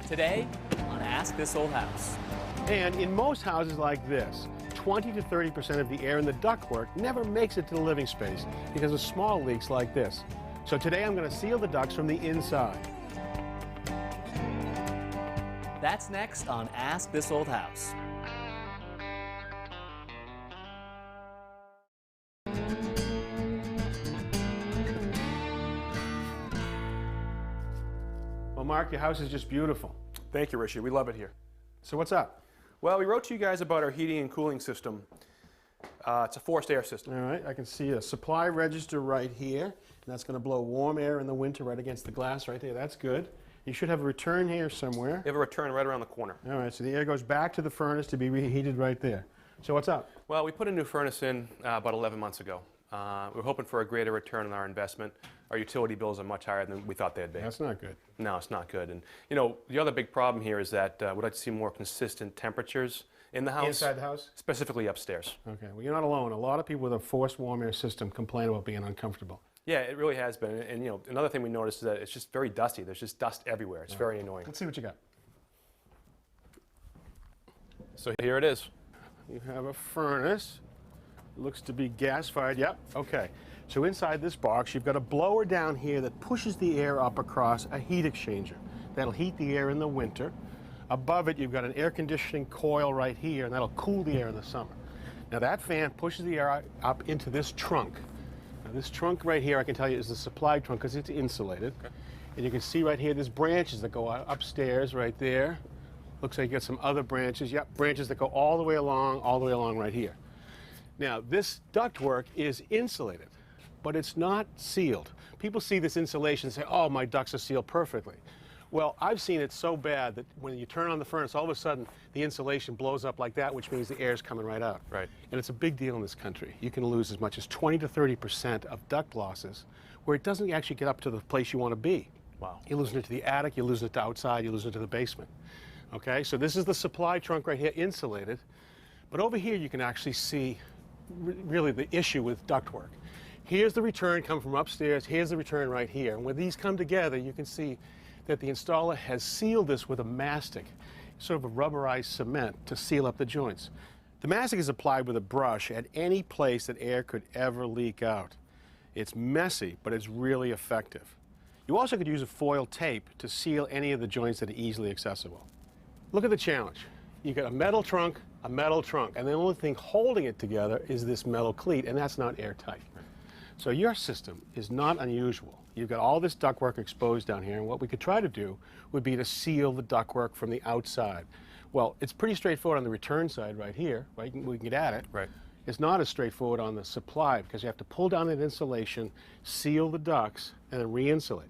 Today on Ask This Old House. And in most houses like this, 20 to 30% of the air in the ductwork never makes it to the living space because of small leaks like this. So today I'm going to seal the ducts from the inside. That's next on Ask This Old House. Well, Mark, your house is just beautiful. Thank you, Rishi. We love it here. So what's up? Well, we wrote to you guys about our heating and cooling system. It's a forced air system. All right, I can see a supply register right here, and that's going to blow warm air in the winter right against the glass right there. That's good. You should have a return here somewhere. We have a return right around the corner. All right, so the air goes back to the furnace to be reheated right there. So what's up? Well, we put a new furnace in about 11 months ago. We're hoping for a greater return on our investment. Our utility bills are much higher than we thought they'd be. That's not good. No, it's not good. And you know, the other big problem here is that we'd like to see more consistent temperatures in the house. Inside the house? Specifically upstairs. Okay, well, you're not alone. A lot of people with a forced warm air system complain about being uncomfortable. Yeah, it really has been. And you know, another thing we noticed is that it's just very dusty. There's just dust everywhere. It's very annoying. Let's see what you got. So here it is. You have a furnace. Looks to be gas-fired. Yep, okay. So inside this box, you've got a blower down here that pushes the air up across a heat exchanger. That'll heat the air in the winter. Above it, you've got an air conditioning coil right here, and that'll cool the air in the summer. Now that fan pushes the air up into this trunk. Now this trunk right here, I can tell you, is the supply trunk because it's insulated. Okay. And you can see right here, there's branches that go upstairs right there. Looks like you got some other branches. Yep, branches that go all the way along right here. Now, this ductwork is insulated, but it's not sealed. People see this insulation and say, oh, my ducts are sealed perfectly. Well, I've seen it so bad that when you turn on the furnace, all of a sudden, the insulation blows up like that, which means the air's coming right out. Right. And it's a big deal in this country. You can lose as much as 20 to 30% of duct losses where it doesn't actually get up to the place you want to be. Wow. You're losing it to the attic, you're losing it to outside, you're losing it to the basement. Okay, so this is the supply trunk right here, insulated. But over here, you can actually see really the issue with ductwork. Here's the return come from upstairs, here's the return right here. And when these come together, you can see that the installer has sealed this with a mastic, sort of a rubberized cement to seal up the joints. The mastic is applied with a brush at any place that air could ever leak out. It's messy, but it's really effective. You also could use a foil tape to seal any of the joints that are easily accessible. Look at the challenge. You've got a metal trunk, and the only thing holding it together is this metal cleat, and that's not airtight. So your system is not unusual. You've got all this ductwork exposed down here, and what we could try to do would be to seal the ductwork from the outside. Well, it's pretty straightforward on the return side right here, right? We can get at it. Right. It's not as straightforward on the supply because you have to pull down that insulation, seal the ducts, and then re-insulate.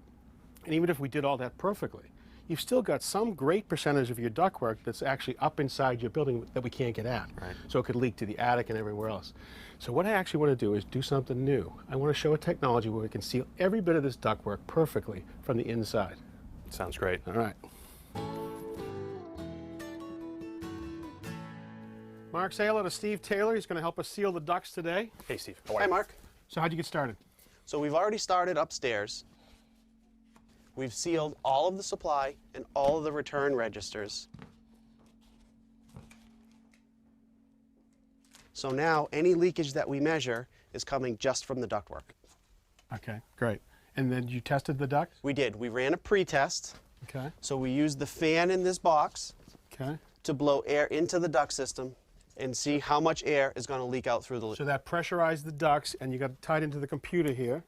And even if we did all that perfectly, you've still got some great percentage of your ductwork that's actually up inside your building that we can't get at. Right. So it could leak to the attic and everywhere else. So what I actually want to do is do something new. I want to show a technology where we can seal every bit of this ductwork perfectly from the inside. Sounds great. All right. Mark, say hello to Steve Taylor. He's going to help us seal the ducts today. Hey, Steve. How are you? Hi, Mark. So how'd you get started? So we've already started upstairs. We've sealed all of the supply and all of the return registers. So now any leakage that we measure is coming just from the ductwork. Okay, great. And then you tested the ducts? We did. We ran a pre-test. Okay. So we used the fan in this box Okay. to blow air into the duct system and see how much air is going to leak out through the... So that pressurized the ducts, and you got it tied into the computer here.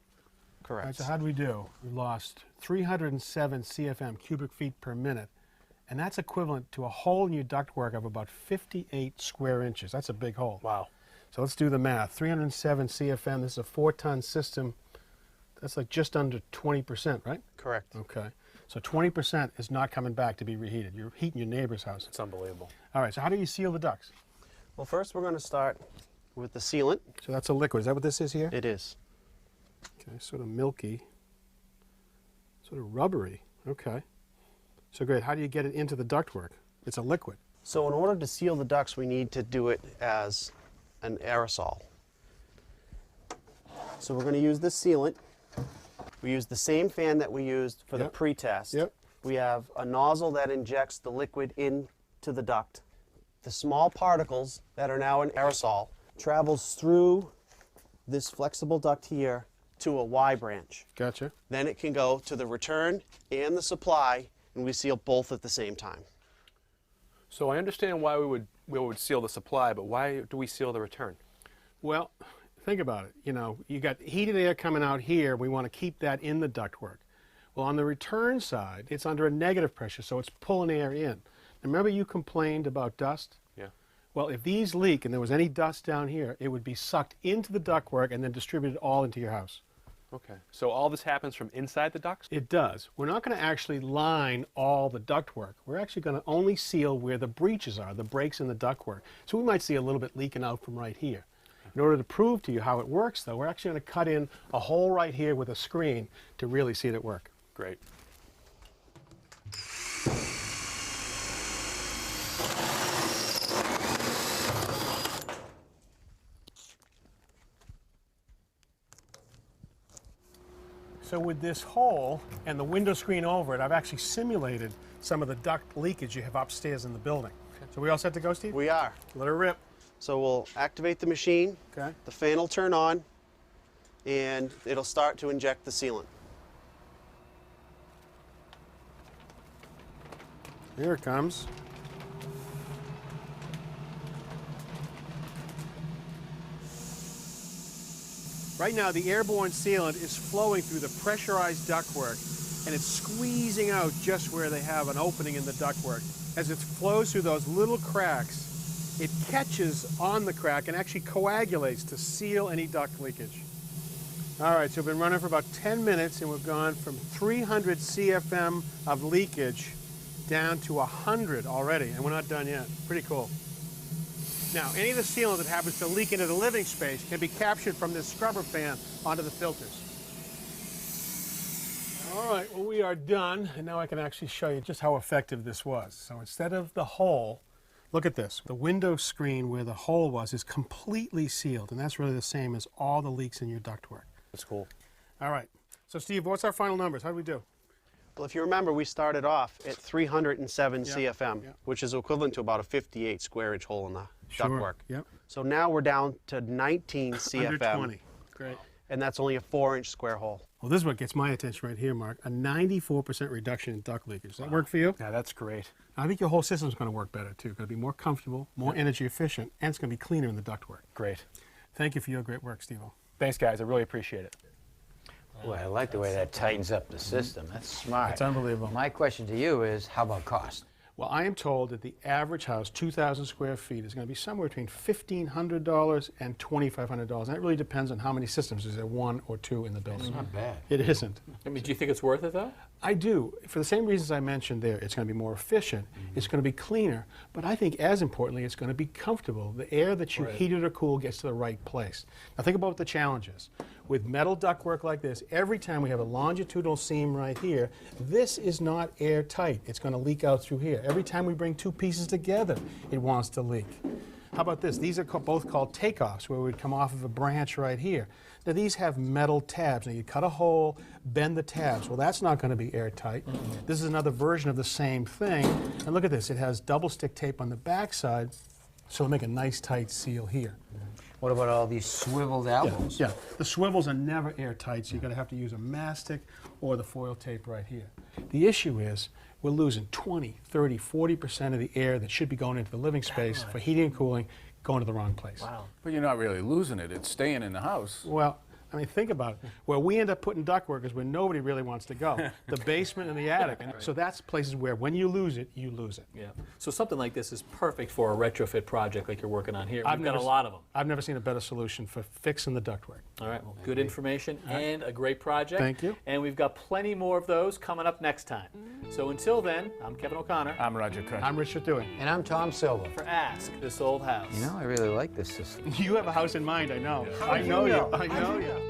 Correct. All right, so how did we do? We lost 307 CFM, cubic feet per minute, and that's equivalent to a hole in your ductwork of about 58 square inches. That's a big hole. Wow. So let's do the math. 307 CFM, this is a 4-ton system. That's like just under 20%, right? Correct. Okay. So 20% is not coming back to be reheated. You're heating your neighbor's house. It's unbelievable. All right, so how do you seal the ducts? Well, first we're going to start with the sealant. So that's a liquid. Is that what this is here? It is. Okay, sort of milky, sort of rubbery. Okay. So great. How do you get it into the ductwork? It's a liquid. So in order to seal the ducts, we need to do it as an aerosol. So we're going to use this sealant. We use the same fan that we used for the Yep. pre-test. Yep. We have a nozzle that injects the liquid into the duct. The small particles that are now in aerosol travels through this flexible duct here to a Y branch. Gotcha. Then it can go to the return and the supply, and we seal both at the same time. So I understand why we would seal the supply, but why do we seal the return? Well, think about it. You know, you got heated air coming out here. We want to keep that in the ductwork. Well, on the return side, it's under a negative pressure, so it's pulling air in. Remember you complained about dust? Yeah. Well, if these leak and there was any dust down here, it would be sucked into the ductwork and then distributed all into your house. Okay. So all this happens from inside the ducts? It does. We're not going to actually line all the ductwork. We're actually going to only seal where the breaches are, the breaks in the ductwork. So we might see a little bit leaking out from right here. In order to prove to you how it works, though, we're actually going to cut in a hole right here with a screen to really see it work. Great. So with this hole and the window screen over it, I've actually simulated some of the duct leakage you have upstairs in the building. So we all set to go, Steve? We are. Let her rip. So we'll activate the machine. Okay. The fan will turn on, and it'll start to inject the sealant. Here it comes. Right now, the airborne sealant is flowing through the pressurized ductwork, and it's squeezing out just where they have an opening in the ductwork. As it flows through those little cracks, it catches on the crack and actually coagulates to seal any duct leakage. All right, so we've been running for about 10 minutes, and we've gone from 300 CFM of leakage down to 100 already, and we're not done yet. Pretty cool. Now, any of the sealant that happens to leak into the living space can be captured from this scrubber fan onto the filters. All right, well, we are done, and now I can actually show you just how effective this was. So instead of the hole, look at this. The window screen where the hole was is completely sealed, and that's really the same as all the leaks in your ductwork. That's cool. All right. So, Steve, what's our final numbers? How did we do? Well, if you remember, we started off at 307 Yep, CFM, yep. which is equivalent to about a 58 square inch hole in the ductwork. Yep. So now we're down to 19 CFM. Under 20. Great. And that's only a 4-inch square hole. Well, this is what gets my attention right here, Mark. A 94% reduction in duct leakage. Does that work for you? Yeah, that's great. I think your whole system's going to work better, too. It's going to be more comfortable, more energy efficient, and it's going to be cleaner in the ductwork. Great. Thank you for your great work, Steve-O. Thanks, guys. I really appreciate it. Well, I like the way that tightens up the system. That's smart. It's unbelievable. My question to you is, how about cost? Well, I am told that the average house, 2,000 square feet, is going to be somewhere between $1,500 and $2,500. And it really depends on how many systems. Is there one or two in the building? It's not bad. It isn't. I mean, do you think it's worth it, though? I do. For the same reasons I mentioned there, it's going to be more efficient, it's going to be cleaner, but I think as importantly, it's going to be comfortable. The air that you heated or cooled gets to the right place. Now think about what the challenge is. With metal ductwork like this, every time we have a longitudinal seam right here, this is not airtight. It's going to leak out through here. Every time we bring two pieces together, it wants to leak. How about this? These are both called takeoffs, where we'd come off of a branch right here. Now these have metal tabs. Now you cut a hole, bend the tabs. Well, that's not going to be airtight. This is another version of the same thing. And look at this. It has double stick tape on the backside, so it'll make a nice tight seal here. What about all these swiveled elbows? Yeah, the swivels are never airtight, so you're going to have to use a mastic or the foil tape right here. The issue is we're losing 20, 30, 40% of the air that should be going into the living space for heating and cooling going to the wrong place. Wow. But you're not really losing it. It's staying in the house. Well, I mean, think about it. Where we end up putting ductwork is where nobody really wants to go. The basement and the attic. And so that's places where when you lose it, you lose it. Yeah. So something like this is perfect for a retrofit project like you're working on here. I've We've got a never lot of them. I've never seen a better solution for fixing the ductwork. All right. Well, good information and a great project. Thank you. And we've got plenty more of those coming up next time. So until then, I'm Kevin O'Connor I'm Roger Cush. I'm Richard Dewey. And I'm Tom Silva. for Ask This Old House. You know, I really like this system. You have a house in mind, I know. I know you. I know you.